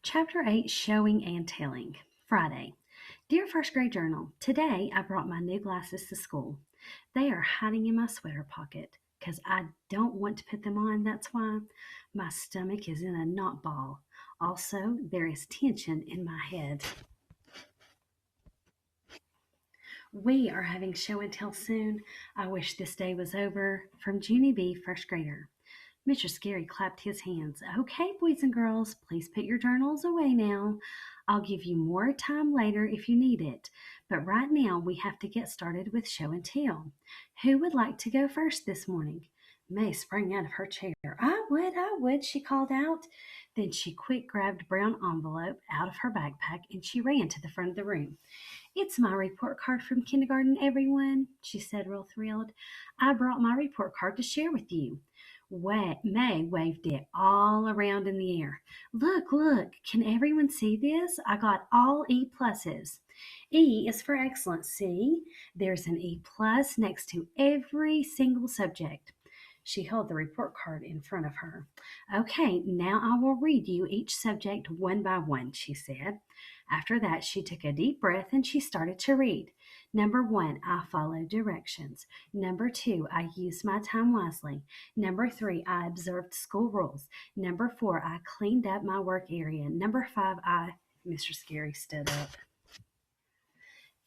Chapter 8 Showing and Telling. Friday. Dear First Grade Journal, today I brought my new glasses to school. They are hiding in my sweater pocket because I don't want to put them on. That's why my stomach is in a knot ball. Also, there is tension in my head. We are having show and tell soon. I wish this day was over. From Junie B., first grader. Mr. Scary clapped his hands. Okay, boys and girls, please put your journals away now. I'll give you more time later if you need it. But right now we have to get started with show and tell. Who would like to go first this morning? May sprang out of her chair. I would, she called out. Then she quick grabbed a brown envelope out of her backpack and she ran to the front of the room. It's my report card from kindergarten, everyone, she said, real thrilled. I brought my report card to share with you. May waved it all around in the air. Look, can everyone see this? I got all E pluses. E is for excellence, see? There's an E plus next to every single subject. She held the report card in front of her. Okay, now I will read you each subject one by one, she said. After that, she took a deep breath and she started to read. Number 1, I followed directions. Number 2, I used my time wisely. Number 3, I observed school rules. Number 4, I cleaned up my work area. Number 5, Mr. Scary stood up.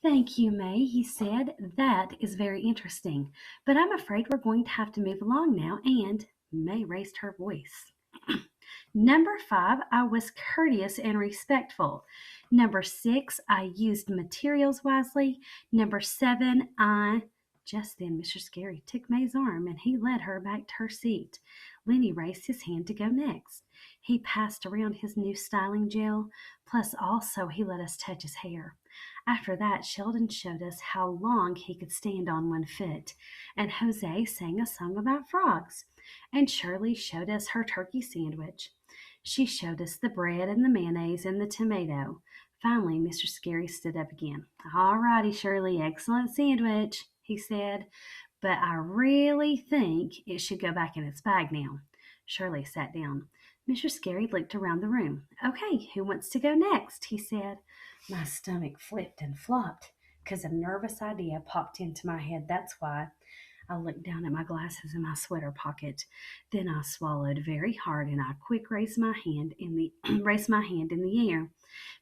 Thank you, May, he said. That is very interesting. But I'm afraid we're going to have to move along now, and May raised her voice. Number 5, I was courteous and respectful. Number 6, I used materials wisely. Number 7, Just then, Mr. Scary took May's arm and he led her back to her seat. Lenny raised his hand to go next. He passed around his new styling gel, plus also he let us touch his hair. After that, Sheldon showed us how long he could stand on one foot, and Jose sang a song about frogs, and Shirley showed us her turkey sandwich. She showed us the bread and the mayonnaise and the tomato. Finally, Mr. Scary stood up again. All righty, Shirley, excellent sandwich, he said, but I really think it should go back in its bag now. Shirley sat down. Mr. Scary looked around the room. Okay, who wants to go next? He said. My stomach flipped and flopped because a nervous idea popped into my head. That's why. I looked down at my glasses in my sweater pocket. Then I swallowed very hard and I quick raised my hand in the raised my hand in the air.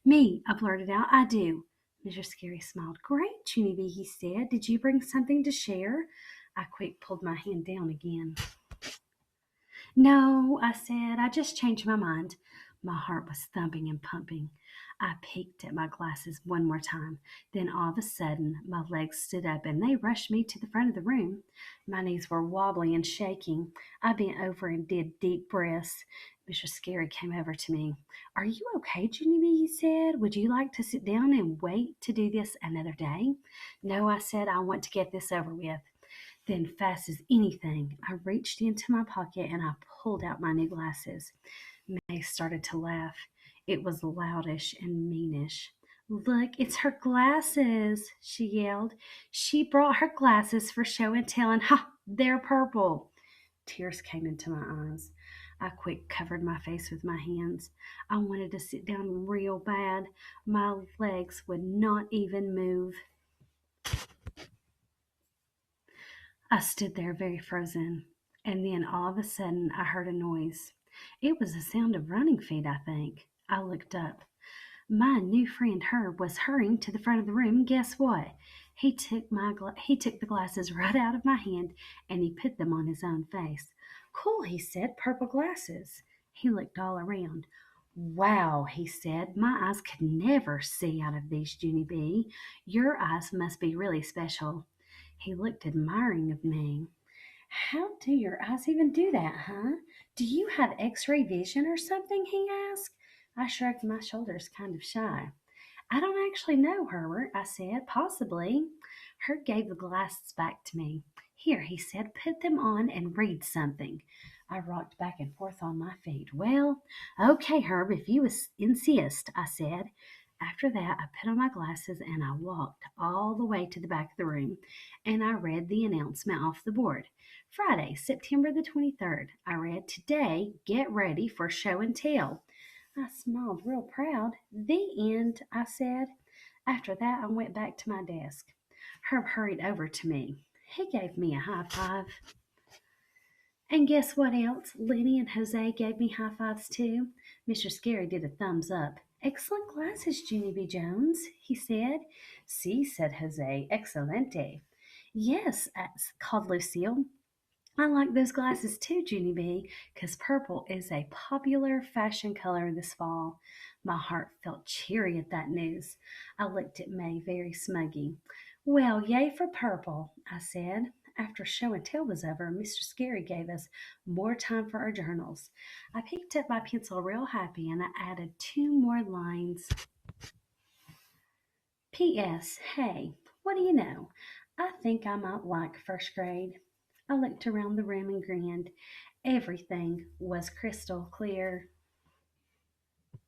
Me, I blurted out, I do. Mr. Scary smiled. Great, Junie B, he said. Did you bring something to share? I quick pulled my hand down again. No, I said, I just changed my mind. My heart was thumping and pumping. I peeked at my glasses one more time. Then all of a sudden, my legs stood up and they rushed me to the front of the room. My knees were wobbly and shaking. I bent over and did deep breaths. Mr. Scary came over to me. Are you okay, Junie B? He said. Would you like to sit down and wait to do this another day? No, I said, I want to get this over with. Then, fast as anything, I reached into my pocket and I pulled out my new glasses. May started to laugh. It was loudish and meanish. Look, it's her glasses, she yelled. She brought her glasses for show and tell, and ha, they're purple. Tears came into my eyes. I quick covered my face with my hands. I wanted to sit down real bad. My legs would not even move. I stood there very frozen, and then all of a sudden I heard a noise. It was the sound of running feet, I think. I looked up. My new friend Herb was hurrying to the front of the room, and guess what? He took the glasses right out of my hand and he put them on his own face. Cool, he said, purple glasses. He looked all around. Wow, he said, my eyes could never see out of these, Junie B. Your eyes must be really special. He looked admiring of me. How do your eyes even do that, huh? Do you have x-ray vision or something? He asked. I shrugged my shoulders, kind of shy. I don't actually know, Herbert, I said. Possibly. Herb gave the glasses back to me. Here, he said, put them on and read something. I rocked back and forth on my feet. Well, okay, Herb, if you insist, I said. After that, I put on my glasses and I walked all the way to the back of the room and I read the announcement off the board. Friday, September the 23rd. I read, today, get ready for show and tell. I smiled real proud. The end, I said. After that, I went back to my desk. Herb hurried over to me. He gave me a high five. And guess what else? Lenny and Jose gave me high fives too. Mr. Scary did a thumbs up. Excellent glasses, Junie B. Jones, he said. Si, said Jose. Excelente. Yes, called Lucille. I like those glasses too, Junie B, because purple is a popular fashion color this fall. My heart felt cheery at that news. I looked at May very smuggy. Well, yay for purple, I said. After show and tell was over, Mr. Scary gave us more time for our journals. I picked up my pencil real happy and I added two more lines. P.S. Hey, what do you know? I think I might like first grade. I looked around the room and grinned. Everything was crystal clear.